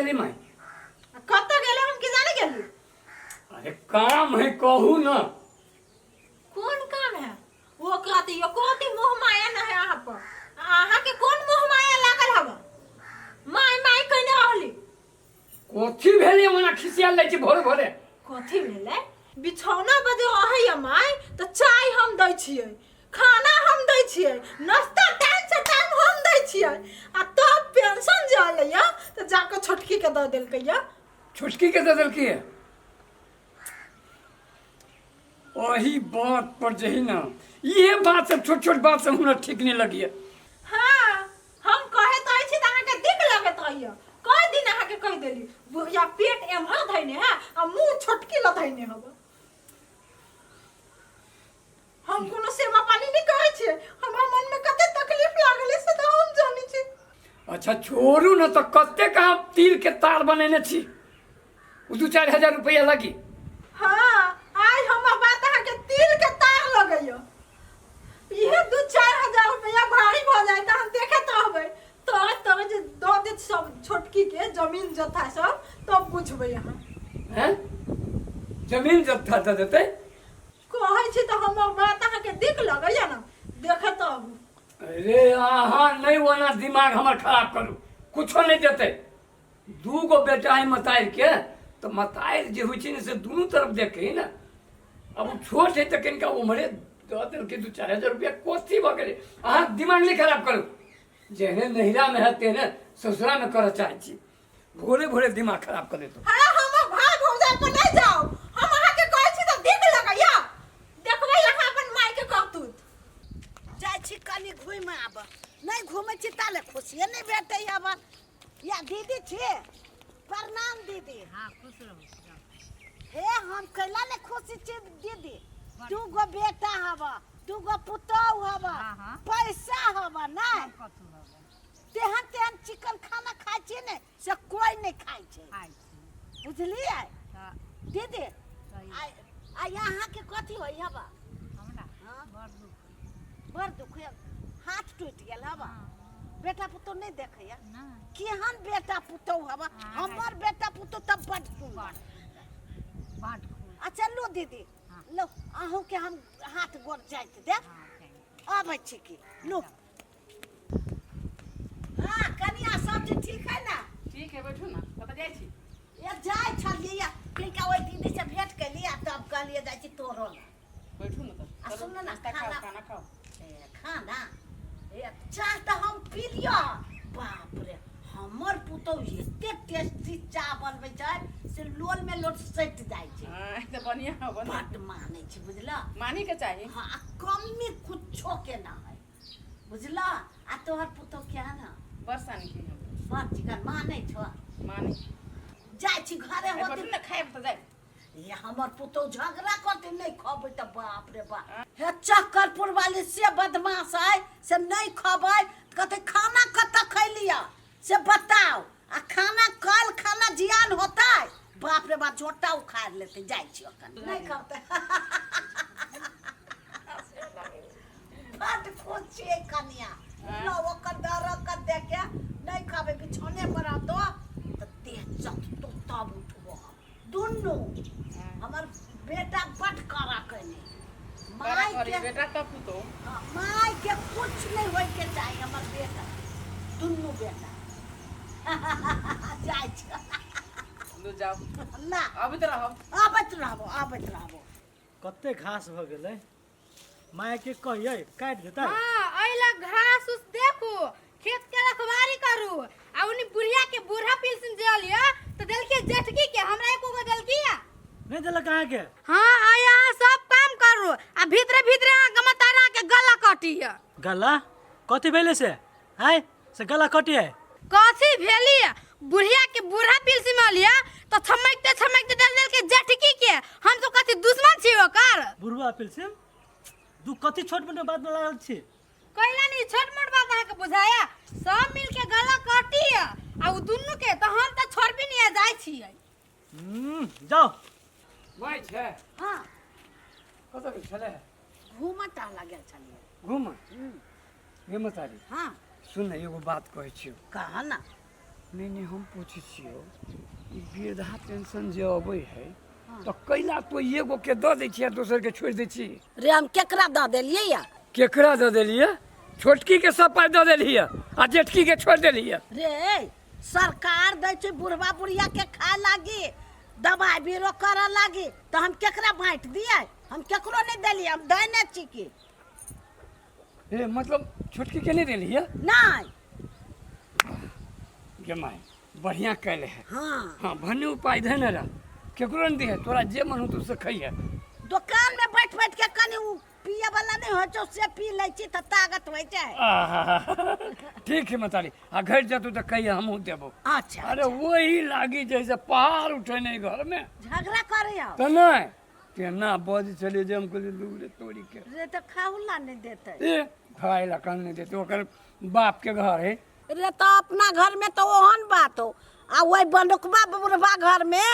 गेली माई? कत गेले हम की जाने गेली? अरे काम है कहू ना। कौन काम है? वो कहती यो कोती मोह माया न है यहाँ पर। आहा के कौन मोह माया लागल हवा? माय माय कहने रहली। कोथी भेली मना खिसिया लै छी भोरे भोरे। कथी भेले? बिछौना बजे रहै माय त चाय हम दै छियै, खाना हम दै छियै, नाश्ता टाइम से टाइम हम दै छियै। आ तब पेंशन जे आलैया त जाके छोटकी के द देलकैया। छोटकी के दे देलकी है? वही बात पर जही ना, ये बात सब छोट छोट बात सब हमरा ठीक नहीं लगी है। हाँ, हम कहे तो छी त अहाँ के दिक लगत रहिया। कई दिन अहाँ के कह देली, बुढ़िया पेट एम्हर धइने है आ मुंह छोटकी ल धइने हबा। हम कोनो सेवा पानी नहीं करे छे, हमरा मन में कते तकलीफ लागले से त हम जानी छी। अच्छा छोड़ू ना, तो कते का तिल के तार बनेने छी, 2-4 हजार रुपया लगी। हाँ, आज हमर बात अहाँ के तिल के तार लगैया। ये 2-4 हजार रुपया भारी भ जाए त हम देखत रहबै। तोरे जे द दे सब छोटकी के जमीन जथा सब तब बुझबै यहाँ। हैं? जमीन जत्था दे देते? कहै छी त हमर बात अहाँ के दिक लगैया ना, देखत रहबू। अरे अहाँ नहीं वना दिमाग हमर खराब करू, कुछो नहीं देते। 2 गो बेटा है मताइर के, तो मताइर जे होइ छै ने से दोनों तरफ देखे ना। अब वो छोट है तो किनका उमरे दो दिल के 2-4 हजार रुपया कोथी भ गेले। अहाँ दिमाग नहीं खराब करू, जेहने नहिरा में है तेने ससुरा में कर चाहे छी। भोरे भोरे दिमाग खराब कर देतो। हाँ, हम भाग हो जाए पर नहीं जाओ। हम अहाँ के कहै छी त दिक लगैया। देखबै यहाँ अपन माय के करतूत। जाय छी कनी घुम आब। नहीं घुमै छी ताले खुशिये नहीं भेटै आब। या दीदी छी? प्रणाम दीदी। हाँ खुश रहो। हे हम कैला ने खुशी छी दीदी। 2 गो बेटा हवा, 2 गो पुतौ हवा, हाँ। पैसा हवा नहीं। तेहन तेहन चिकन खाना खाइ छी ने से कोई नहीं खाइ छै। बुझलिए दीदी? आ यहाँ के कथी होई हवा? हमरा हाँ? बड़ दुख बड़ दुख है। हाथ टूट गेल हवा। बेटा पुतौ नहीं देखैया? ना केहन बेटा पुतौ हवा? हमर बेटा पुतौ तब बड़ सुंदर। बाट खुश। अच्छा लो दीदी, लो अहूँ के हम हाथ गोड़ जाइत दे। आबै छी की लो। हाँ कनिया सब चीज ठीक है ना? ठीक है, बैठू ना। कतऽ जाइ छी? ये जाय छलिए किनका ओइ दीदी से भेंट केलिए तब कहलिए जाइ छी तोरो ला। बैठू ना। आ सुन ना नाश्ता खाओ, खाना खाओ। खाना चाह तो हम पी लियो। बाप रे, हमर पुतौ एते टेस्टी चाह बनबै छै से लोल में लोट सटि जाइ छै। हां त बढ़िया हो बन। बड मानै छै बुझला। मानी के चाहिए। हाँ कमी कुछो के ना है बुझला। आ तोहर पुतौ क्या ना बरसानी की हम बड़ चिकन मानै छ। मानी जाइ छी घरे बैठू होती ना, खाए त जाए। ये हमर पुतौ झगड़ा करते नहीं खबै त बाप रे बाप। हे चक्करपुर वाली से बदमाश है से नहीं खबै कहते खाना कत खैलिया से बताओ। आ खाना कल खाना जियान होता है बाप रे बाप झोटा उखाड़ लेते। जाइ छी अखन नहीं खाते। बड खुश छियै कनिया। लो ओकर डरक देखे नहीं खाबे बिछौने पर दो त देह चक तो तब उठबो। दुन्नू हमर बेटा बड करा कने माय के बेटा का पुतो। माय के कुछ नहीं होय के चाहिए हमर बेटा दुन्नू बेटा। जाइ छ लो जाओ ना अभी त रहो। आबैत रहबो। कते घास भ गेलै, माय के कहिए काट देता। हां अइला घास उस देखू, खेत के रखवारी करू। आ उनी बुढ़िया के बूढ़ा पेंशन देलिया त देलके जेठकी के, हमरा एको गो देलकिया नहीं देलक कहाँ के? हां आ यहाँ सब काम करू आ भीतरे भीतरे गमतारा के गला काटिया। गला कथी भेले से? हाय से गला कटिए? कथी भेलिया? बुढ़िया के बूढ़ा पेंशन लिया तो छमकते दे के जेठकी के। हम तो कथी दुश्मन छी ओकर? बुढ़वा पिलसिम दू कथी छोट मोट बात में लागल छी? कहला नहीं छोट मोट बात अहाँ के बुझाया। सब मिल के गला काटिया आ उ दुन्नू के तो हम त छोड़बी नहीं जाय छियै। जाओ माय छै? हां कत गेल छले? घूमत लागल छलिए। घूम हे मतारी हां सुन एगो बात कहै छियो। कहा ना मैंने हम पूछे छियो ई वृद्धा पेंशन जे अबै है तो कैला तो एगो के दऽ दै छियै दोसर के छोड़ि दै छी रे हम केकरा दऽ देलियै या केकरा दऽ देलियै छोटकी के सब पाइ दऽ देलियै आ जेठकी के छोड़ि देलियै रे सरकार दै छै बुढ़वा बुढ़िया के खाए लागी दवाई बीरो करऽ लागी तो हम केकरा बाँटि दियै हम केकरो नहीं देलियै हम देने छी की ए मतलब छोटकी के नहीं देलियै नहीं गे माय बढ़िया कैले है हाँ हाँ भने उपाय धने रह केकरो नहीं दे तोरा जे मन हो तू से खइहे दुकान में बैठ बैठ के कनी उ पिए वाला नहीं हो जो से पी लै छी त ताकत होइ छै ठीक है मतारी आ घर जतू तो कहिए हमहू देबो अच्छा अरे वही लागी जैसे पहाड़ उठे नहीं घर में झगड़ा करे हो तो नहीं केना बज चले जे हमको लूले तोड़ी के रे तो खाउला नहीं देते ए खाए ला कल नहीं देते ओकर बाप के घर है रे तो अपना घर में तो ओहन बात हो आ वही बंदुकबा बुढ़वा घर में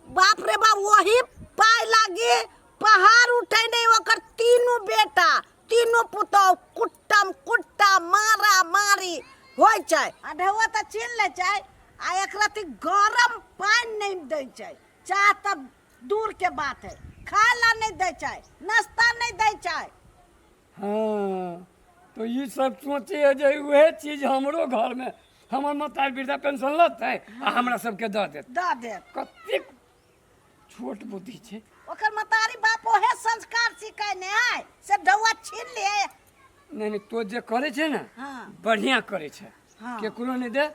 बाप रे बाप वही पाई लागी पहाड़ उठे नहीं ओकर तीनों बेटा तीनों पुतौ कुट्टम कुट्टा मारा मारी होय छै आ ढौआ त छीन ले छै आ एक राती गरम पानी नहीं दै छै चाह तब दूर के बात है खाए ला नहीं दै छै नाश्ता नहीं दै छै हाँ तो ये सब सोचे है जे वह चीज हमरो घर में हमर माता वृद्धा पेंशन लते आ हमरा सबके दऽ देत दऽ दे कतेक छोट बुद्धि छै ओकर मतारी बाप ओहे संस्कार सिखाने है से ढौआ छीन ले नहीं नहीं तो जे करे छै ना हाँ बढ़िया करे छै हाँ। केकरो नहीं दे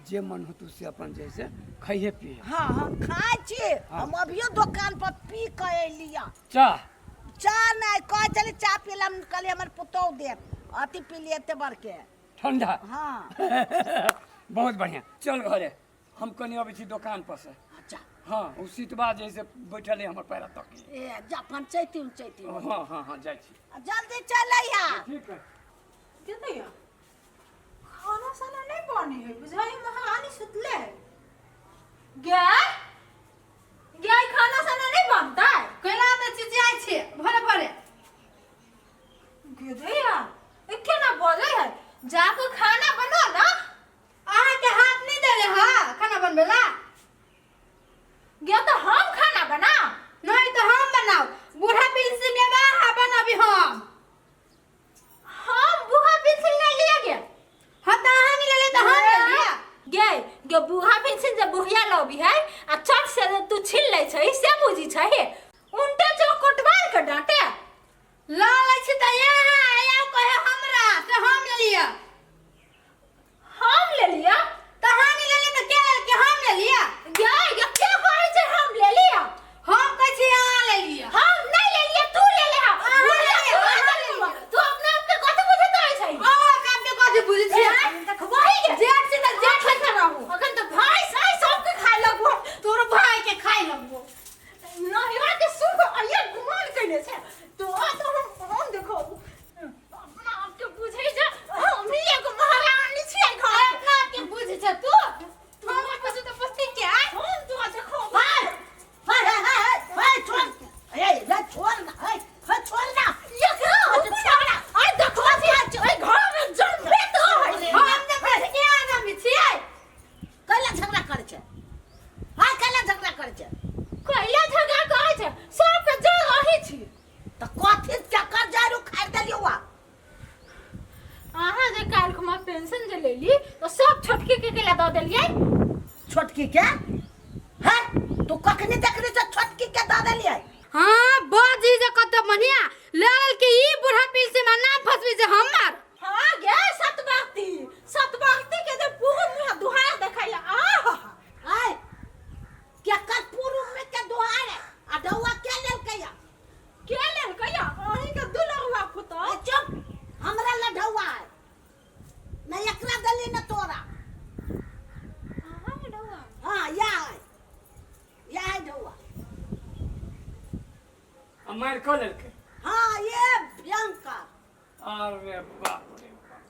जे मन हो तू से अपन जैसे खाइए पिए हाँ हम खाए छी हम अभियो दुकान पर पी के एलिया चाह चाह नहीं कह चली चाह पीला कल हमर पुतौ दे अति पी लिए ते बर के ठंडा हाँ बहुत बढ़िया चल घरे हम कनी अबै छी दुकान पर से अच्छा हाँ उ सीटबा जैसे बैठल है हमर पैरा तक ए जा पंचायती हाँ हाँ हाँ जाइ छी जल्दी चलैया ठीक है कितैया खाना साना नहीं बने है बुझाई महारानी सुतले गे गे खाना साना नहीं बनता है कैला में चिचियाइ छी भरे भरे गे दैया ए केना बोले है जाको खाना बनो ना अहाँ के हाथ नहीं देले हा खाना बनबे ला गे तो हम खाना बना नहीं तो हम बनाओ बूढ़ा पेंशन में बाहा बनाबी हम बुहा पेंसिल नहीं लिया गया हाँ तो अहाँ नहीं ले तो हम ले लिया गे गे बुहा पेंसिल जब बुहिया लबी है आ चट से तू छीन ले छै से बुझी छै उनटे चौकटवार के डांटे ला ले छी त यहाँ आया कहे हमरा से हम ले लिया हम ले लिया तो अहाँ नहीं ले ले तो के ले के हम ले लिया गे गे क्या कहै छै हम ले लिया हम कह छी अहाँ ले लिया हम नहीं ले लिया तू ले ले अहाँ ले लिया, तू अपने आप के कथि बुझत रहै छै अहाँ काम के कथी बुझै छी देखबही गे जेठ से तो जेठ लेके रहू अखन तो भाई साई सबके खाए लगबो तोर भाई के खाई लगबो नहिरा के सुख आइए गुमान कइले छै तो हम देखो अपना आप के बुझै छै हम ही एगो महारानी छियै घर अपना के बुझै छ तू हम बुझै तो पस्ती के आय हम तो देखो हाय छोड़ ए ले छोड़ ना छोड़ ना ये क्या छोड़ा आई देखो आई घर में जम भेट है हम ने कह के आगा में छियै कैला झगड़ा करे छै हाय कैला झगड़ा करे छै कइला झगड़ा कहै छै सब के जगह ही छी त कथि चक्कर जारू खाइ देलियो वा अहाँ जे काल खुमा पेंशन जे लेली तो सब छोटकी के केला दऽ देलियै छोटकी के है तू कखनी देखली से छोटकी के दऽ देलियै हां बाजी जे कत बढ़िया लाल के ई बूढ़ा पेंशन में ना फसबी जे हमर हाँ गे सतबाती के जे पूरा मुंह दुहा देखैला आय के कर्पूर में के दोहार है आ डौआ के लेल कया के लेल कहिया अहीं के दुलरुआ पुतो ए चुप हमरा ल ढौआ है न एकरा दली न तोरा अहाँ के डौआ हां या है ढौआ मार कऽ लेलकै हां ये भयंकर अरे बाप रे बाप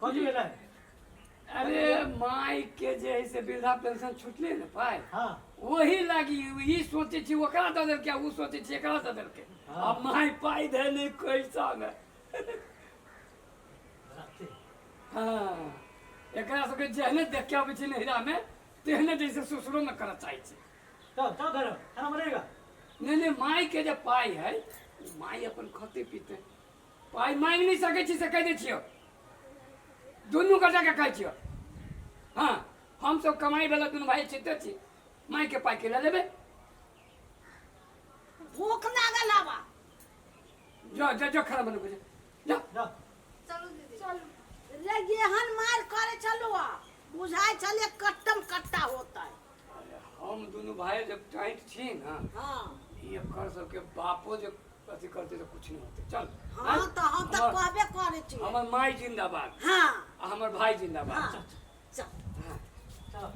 कथी भेलै अरे माई के जे है से वृद्धा पेंशन छुटले ने पाइ हाँ वही लागी ई सोचे छी ओकरा दऽ देलकै उ सोचे छी एकरा दऽ देलकै अब माई पाइ दे नहीं कैसा में रखते हाँ एकरा सबके जेहने देख के आबै छै नहिरा में तेहने जैसे ससुरो में करऽ चाहै छै। चल चल घर खाना बनेगा। नहीं माई के जे पाई है माई अपन खते पीते पाई मांग नहीं सकै छी से कह दै छियो दुनू गोटा के कहै छियो। हाँ हम सब कमाई वाला दुनू भाई छिते छी माई के पाई के ले लेबै। भूख लागल हवा। जो जो जो खाना बनबै जा जा चलू दीदी चलू रे एहन मार करे चलो आ बुझाई चले कट्टम कट्टा होता है। अरे हम दुनू भाई जब टाइट छी ना हाँ ये कर सबके बापो जब अथी करते तो कुछ नहीं होते। चल हाँ तो हम तो कहबे करे छी। हमर माई जिंदाबाद हाँ आ हमर भाई जिंदाबाद। हाँ चल हाँ। चल